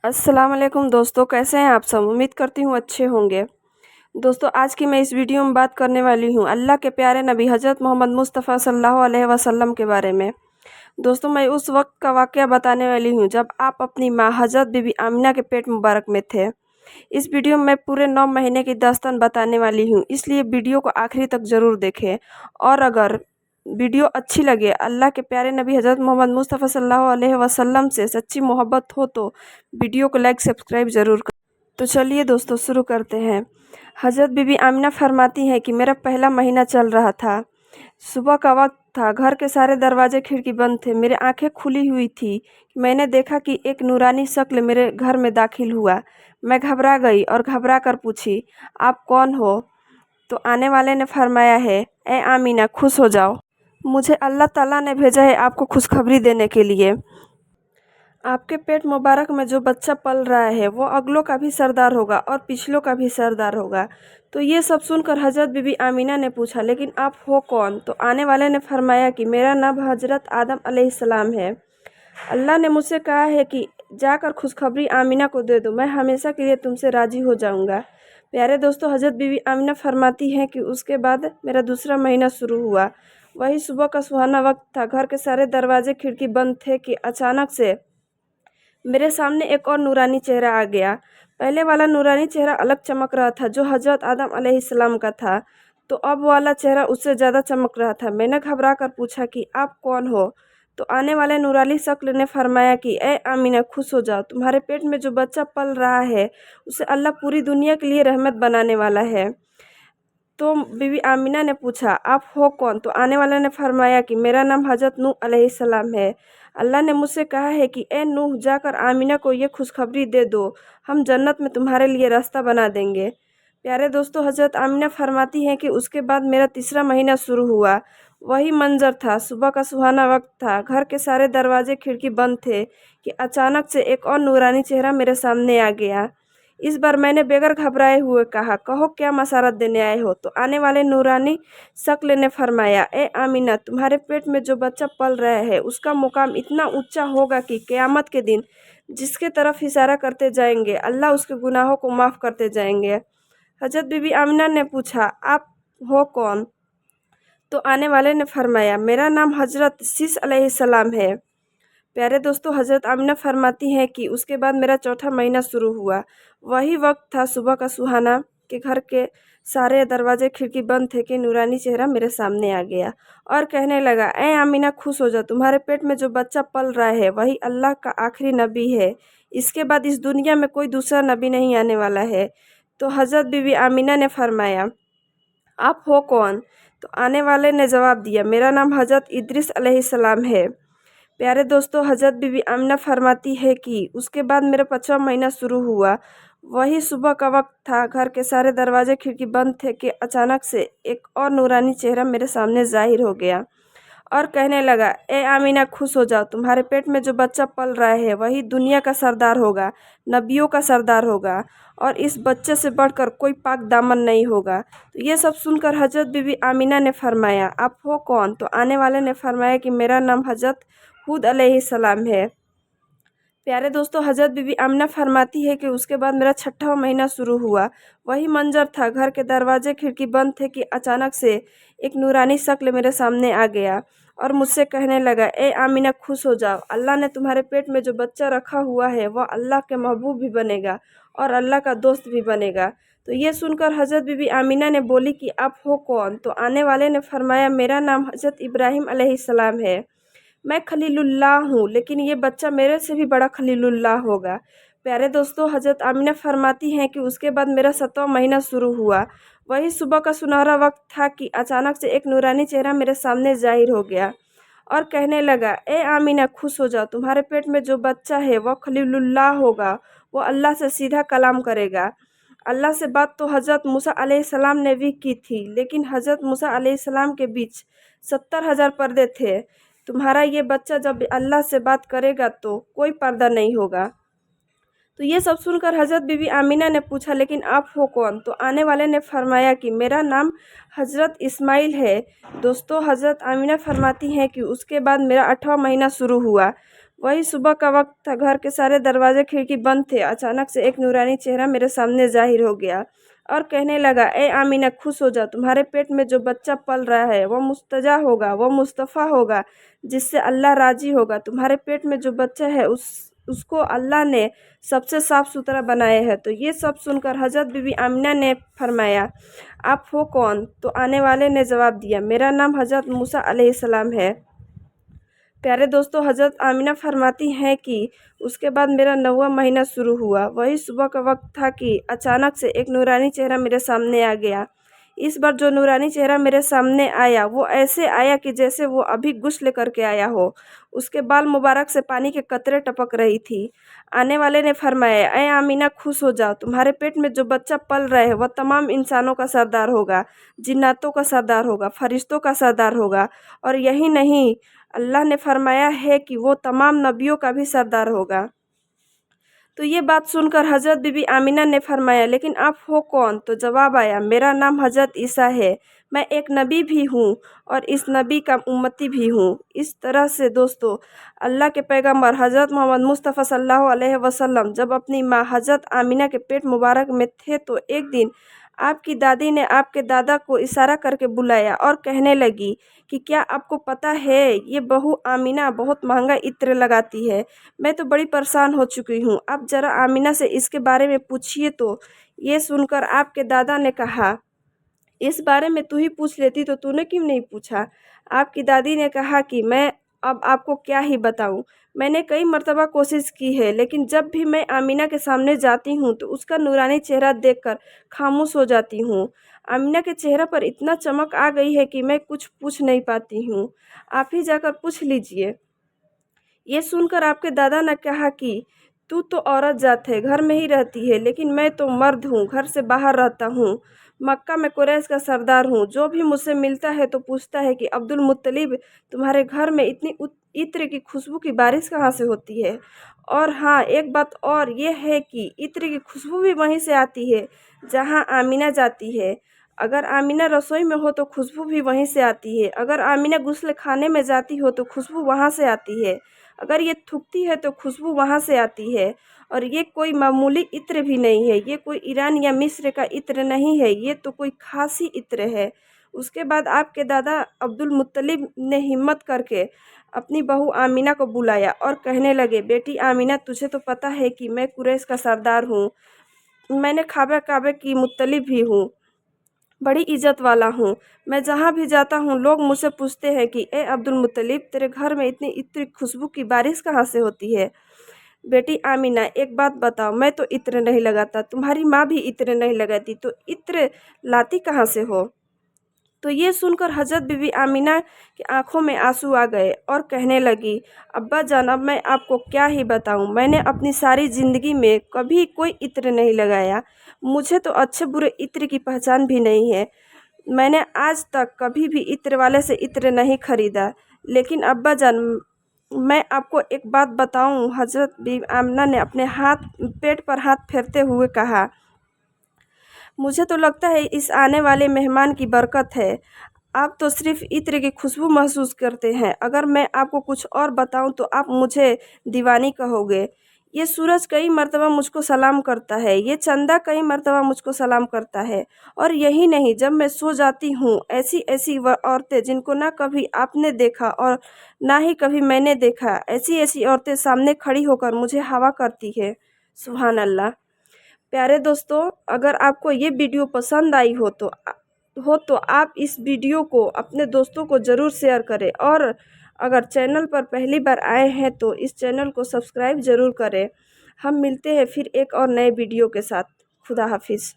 अस्सलाम वालेकुम दोस्तों, कैसे हैं आप सब। उम्मीद करती हूँ अच्छे होंगे। दोस्तों, आज की मैं इस वीडियो में बात करने वाली हूँ अल्लाह के प्यारे नबी हज़रत मोहम्मद मुस्तफ़ा सल्लल्लाहु अलैहि वसल्लम के बारे में। दोस्तों, मैं उस वक्त का वाक़या बताने वाली हूँ जब आप अपनी माँ हज़रत बीबी आमिना के पेट मुबारक में थे। इस वीडियो में मैं पूरे 9 महीने की दास्तान बताने वाली हूँ, इसलिए वीडियो को आखिरी तक ज़रूर देखें। और अगर वीडियो अच्छी लगे, अल्लाह के प्यारे नबी हज़रत मोहम्मद मुस्तफ़ा सल्लल्लाहु अलैहि वसल्लम से सच्ची मोहब्बत हो तो वीडियो को लाइक सब्सक्राइब ज़रूर करें। तो चलिए दोस्तों, शुरू करते हैं। हज़रत बीबी आमिना फरमाती हैं कि मेरा पहला महीना चल रहा था। सुबह का वक्त था, घर के सारे दरवाजे खिड़की बंद थे। मेरी आंखें खुली हुई थी। मैंने देखा कि एक नूरानी शक्ल मेरे घर में दाखिल हुआ। मैं घबरा गई और घबरा कर पूछी, आप कौन हो? तो आने वाले ने फरमाया है, ए आमिना, खुश हो जाओ, मुझे अल्लाह ताला ने भेजा है आपको खुशखबरी देने के लिए। आपके पेट मुबारक में जो बच्चा पल रहा है वो अगलों का भी सरदार होगा और पिछलों का भी सरदार होगा। तो ये सब सुनकर हज़रत बीबी आमिना ने पूछा, लेकिन आप हो कौन? तो आने वाले ने फरमाया कि मेरा नाम हज़रत आदम अलैहिस्सलाम है। अल्लाह ने मुझसे कहा है कि जाकर खुशखबरी आमिना को दे दो, मैं हमेशा के लिए तुमसे राज़ी हो जाऊंगा। प्यारे दोस्तों, हज़रत बीबी आमिना फरमाती हैं कि उसके बाद मेरा दूसरा महीना शुरू हुआ। वही सुबह का सुहाना वक्त था। घर के सारे दरवाजे खिड़की बंद थे कि अचानक से मेरे सामने एक और नूरानी चेहरा आ गया। पहले वाला नूरानी चेहरा अलग चमक रहा था, जो हज़रत आदम अलैहिस्सलाम का था। तो अब वाला चेहरा उससे ज़्यादा चमक रहा था। मैंने घबरा कर पूछा कि आप कौन हो? तो आने वाले नूरानी शक्ल ने फरमाया कि ए आमिना, खुश हो जाओ, तुम्हारे पेट में जो बच्चा पल रहा है उसे अल्लाह पूरी दुनिया के लिए रहमत बनाने वाला है। तो बीबी आमिना ने पूछा, आप हो कौन? तो आने वाले ने फरमाया कि मेरा नाम हज़रत नूह अलैहिस्सलाम है। अल्लाह ने मुझसे कहा है कि ए नूह, जाकर आमिना को ये खुशखबरी दे दो, हम जन्नत में तुम्हारे लिए रास्ता बना देंगे। प्यारे दोस्तों, हज़रत आमिना फरमाती हैं कि उसके बाद मेरा तीसरा महीना शुरू हुआ। वही मंजर था, सुबह का सुहाना वक्त था। घर के सारे दरवाजे खिड़की बंद थे कि अचानक से एक और नूरानी चेहरा मेरे सामने आ गया। इस बार मैंने बेगर घबराए हुए कहा, कहो क्या मसारत देने आए हो? तो आने वाले नूरानी शक्ल ने फरमाया, ए आमिना, तुम्हारे पेट में जो बच्चा पल रहा है उसका मुकाम इतना ऊंचा होगा कि क़यामत के दिन जिसके तरफ इशारा करते जाएंगे अल्लाह उसके गुनाहों को माफ़ करते जाएंगे। हज़रत बीबी आमिना ने पूछा, आप हो कौन? तो आने वाले ने फरमाया, मेरा नाम हज़रत शीश अलैहिस्सलाम है। प्यारे दोस्तों, हज़रत आमिना फरमाती हैं कि उसके बाद मेरा चौथा महीना शुरू हुआ। वही वक्त था, सुबह का सुहाना, के घर के सारे दरवाजे खिड़की बंद थे कि नूरानी चेहरा मेरे सामने आ गया और कहने लगा, ए आमिना, खुश हो जा, तुम्हारे पेट में जो बच्चा पल रहा है वही अल्लाह का आखिरी नबी है। इसके बाद इस दुनिया में कोई दूसरा नबी नहीं आने वाला है। तो हज़रत बीबी आमिना ने फरमाया, आप हो कौन? तो आने वाले ने जवाब दिया, मेरा नाम हज़रत इद्रिस अलैहिस्सलाम है। प्यारे दोस्तों, हज़रत बीबी आमिना फरमाती है कि उसके बाद मेरा 5वां महीना शुरू हुआ। वही सुबह का वक्त था। घर के सारे दरवाजे खिड़की बंद थे कि अचानक से एक और नूरानी चेहरा मेरे सामने ज़ाहिर हो गया और कहने लगा, ए आमिना, खुश हो जाओ, तुम्हारे पेट में जो बच्चा पल रहा है वही दुनिया का सरदार होगा, नबियों का सरदार होगा, और इस बच्चे से बढ़कर कोई पाक दामन नहीं होगा। तो ये सब सुनकर हज़रत बीबी आमिना ने फरमाया, आप हो कौन? तो आने वाले ने फरमाया कि मेरा नाम हज़रत हूद अलैहिस्सलाम है। प्यारे दोस्तों, हज़रत बीबी आमिना फरमाती है कि उसके बाद मेरा 6वां महीना शुरू हुआ। वही मंजर था, घर के दरवाजे खिड़की बंद थे कि अचानक से एक नूरानी शक्ल मेरे सामने आ गया और मुझसे कहने लगा, ए आमिना, खुश हो जाओ, अल्लाह ने तुम्हारे पेट में जो बच्चा रखा हुआ है वह अल्लाह के महबूब भी बनेगा और अल्लाह का दोस्त भी बनेगा। तो ये सुनकर हज़रत बीबी आमिना ने बोली कि आप हो कौन? तो आने वाले ने फरमाया, मेरा नाम हज़रत इब्राहिम अलैहिस्सलाम है। मैं खलीलुल्लाह हूँ, लेकिन ये बच्चा मेरे से भी बड़ा खलीलुल्लाह होगा। प्यारे दोस्तों, हज़रत आमिना फरमाती हैं कि उसके बाद मेरा 7वां महीना शुरू हुआ। वही सुबह का सुनहरा वक्त था कि अचानक से एक नूरानी चेहरा मेरे सामने ज़ाहिर हो गया और कहने लगा, ए आमिना, खुश हो जाओ, तुम्हारे पेट में जो बच्चा है वह खलीलुल्लाह होगा, वो अल्लाह से सीधा कलाम करेगा। अल्लाह से बात तो हज़रत मूसा अलैहिस्सलाम ने भी की थी, लेकिन हज़रत मूसा अलैहिस्सलाम के बीच 70,000 पर्दे थे। तुम्हारा ये बच्चा जब अल्लाह से बात करेगा तो कोई पर्दा नहीं होगा। तो ये सब सुनकर हज़रत बीबी आमिना ने पूछा, लेकिन आप हो कौन? तो आने वाले ने फरमाया कि मेरा नाम हज़रत इस्माइल है। दोस्तों, हज़रत आमिना फरमाती हैं कि उसके बाद मेरा 8वां महीना शुरू हुआ। वही सुबह का वक्त था, घर के सारे दरवाजे खिड़की बंद थे। अचानक से एक नूरानी चेहरा मेरे सामने जाहिर हो गया और कहने लगा, ए आमीना, खुश हो जा, तुम्हारे पेट में जो बच्चा पल रहा है वो मुस्तजा होगा, वो मुस्तफ़ा होगा, जिससे अल्लाह राजी होगा। तुम्हारे पेट में जो बच्चा है उसको अल्लाह ने सबसे साफ़ सुथरा बनाया है। तो ये सब सुनकर हज़रत बीबी आमिना ने फरमाया, आप हो कौन? तो आने वाले ने जवाब दिया, मेरा नाम हज़रत मूसा अलैहिस्सलाम है। प्यारे दोस्तों, हज़रत आमिना फरमाती हैं कि उसके बाद मेरा 9वां महीना शुरू हुआ। वही सुबह का वक्त था कि अचानक से एक नूरानी चेहरा मेरे सामने आ गया। इस बार जो नूरानी चेहरा मेरे सामने आया वो ऐसे आया कि जैसे वो अभी गुस्ल करके आया हो। उसके बाल मुबारक से पानी के कतरे टपक रही थी। आने वाले ने फरमाया, ऐ आमीना, खुश हो जाओ, तुम्हारे पेट में जो बच्चा पल रहा है वह तमाम इंसानों का सरदार होगा, जिन्नातों का सरदार होगा, फरिश्तों का सरदार होगा, और यही नहीं, अल्लाह ने फरमाया है कि वो तमाम नबियों का भी सरदार होगा। तो ये बात सुनकर हज़रत बीबी आमिना ने फरमाया, लेकिन आप हो कौन? तो जवाब आया, मेरा नाम हज़रत ईसा है, मैं एक नबी भी हूँ और इस नबी का उम्मती भी हूँ। इस तरह से दोस्तों, अल्लाह के पैगंबर हज़रत मोहम्मद मुस्तफ़ा सल्लल्लाहु अलैहि वसल्लम जब अपनी माँ हज़रत आमिना के पेट मुबारक में थे तो एक दिन आपकी दादी ने आपके दादा को इशारा करके बुलाया और कहने लगी कि क्या आपको पता है, ये बहू आमिना बहुत महंगा इत्र लगाती है। मैं तो बड़ी परेशान हो चुकी हूँ, आप ज़रा आमिना से इसके बारे में पूछिए। तो ये सुनकर आपके दादा ने कहा, इस बारे में तू ही पूछ लेती तो तूने क्यों नहीं पूछा? आपकी दादी ने कहा कि मैं अब आपको क्या ही बताऊं, मैंने कई मर्तबा कोशिश की है, लेकिन जब भी मैं आमीना के सामने जाती हूं तो उसका नूरानी चेहरा देखकर खामोश हो जाती हूं। आमीना के चेहरे पर इतना चमक आ गई है कि मैं कुछ पूछ नहीं पाती हूं। आप ही जाकर पूछ लीजिए। ये सुनकर आपके दादा ने कहा कि तू तो औरत जात है, घर में ही रहती है, लेकिन मैं तो मर्द हूँ, घर से बाहर रहता हूँ, मक्का में कुरैश का सरदार हूँ। जो भी मुझसे मिलता है तो पूछता है कि अब्दुल मुत्तलिब, तुम्हारे घर में इतनी इत्र की खुशबू की बारिश कहाँ से होती है? और हाँ, एक बात और ये है कि इत्र की खुशबू भी वहीं से आती है जहाँ आमीना जाती है। अगर आमीना रसोई में हो तो खुशबू भी वहीं से आती है। अगर आमीना गुस्ल खाने में जाती हो तो खुशबू वहाँ से आती है। अगर ये थूकती है तो खुशबू वहाँ से आती है। और ये कोई मामूली इत्र भी नहीं है, ये कोई ईरान या मिस्र का इत्र नहीं है, ये तो कोई खासी इत्र है। उसके बाद आपके दादा अब्दुल मुत्तलिब ने हिम्मत करके अपनी बहू आमीना को बुलाया और कहने लगे, बेटी आमीना, तुझे तो पता है कि मैं कुरैश का सरदार हूँ, मैंने खाबे काबे की मुत्तलिब भी हूँ, बड़ी इज्जत वाला हूँ। मैं जहाँ भी जाता हूँ लोग मुझसे पूछते हैं कि ए अब्दुल मुत्तलिब, तेरे घर में इतनी खुशबू की बारिश कहाँ से होती है? बेटी आमीना, एक बात बताओ, मैं तो इत्र नहीं लगाता, तुम्हारी माँ भी इत्र नहीं लगाती, तो इत्र लाती कहाँ से हो? तो ये सुनकर हज़रत बीबी आमीना की आंखों में आंसू आ गए और कहने लगी, अब्बा जान, अब मैं आपको क्या ही बताऊं, मैंने अपनी सारी ज़िंदगी में कभी कोई इत्र नहीं लगाया, मुझे तो अच्छे बुरे इत्र की पहचान भी नहीं है, मैंने आज तक कभी भी इत्र वाले से इत्र नहीं खरीदा। लेकिन अब्बा जान, मैं आपको एक बात बताऊं, हज़रत बीबी आमिना ने अपने पेट पर हाथ फेरते हुए कहा, मुझे तो लगता है इस आने वाले मेहमान की बरकत है। आप तो सिर्फ इत्र की खुशबू महसूस करते हैं, अगर मैं आपको कुछ और बताऊं तो आप मुझे दीवानी कहोगे। ये सूरज कई मर्तबा मुझको सलाम करता है, ये चंदा कई मर्तबा मुझको सलाम करता है, और यही नहीं, जब मैं सो जाती हूँ ऐसी ऐसी औरतें जिनको ना कभी आपने देखा और ना ही कभी मैंने देखा, ऐसी ऐसी औरतें सामने खड़ी होकर मुझे हवा करती है। सुभान अल्लाह। प्यारे दोस्तों, अगर आपको ये वीडियो पसंद आई हो तो आप इस वीडियो को अपने दोस्तों को ज़रूर शेयर करें, और अगर चैनल पर पहली बार आए हैं तो इस चैनल को सब्सक्राइब ज़रूर करें। हम मिलते हैं फिर एक और नए वीडियो के साथ। खुदा हाफिज़।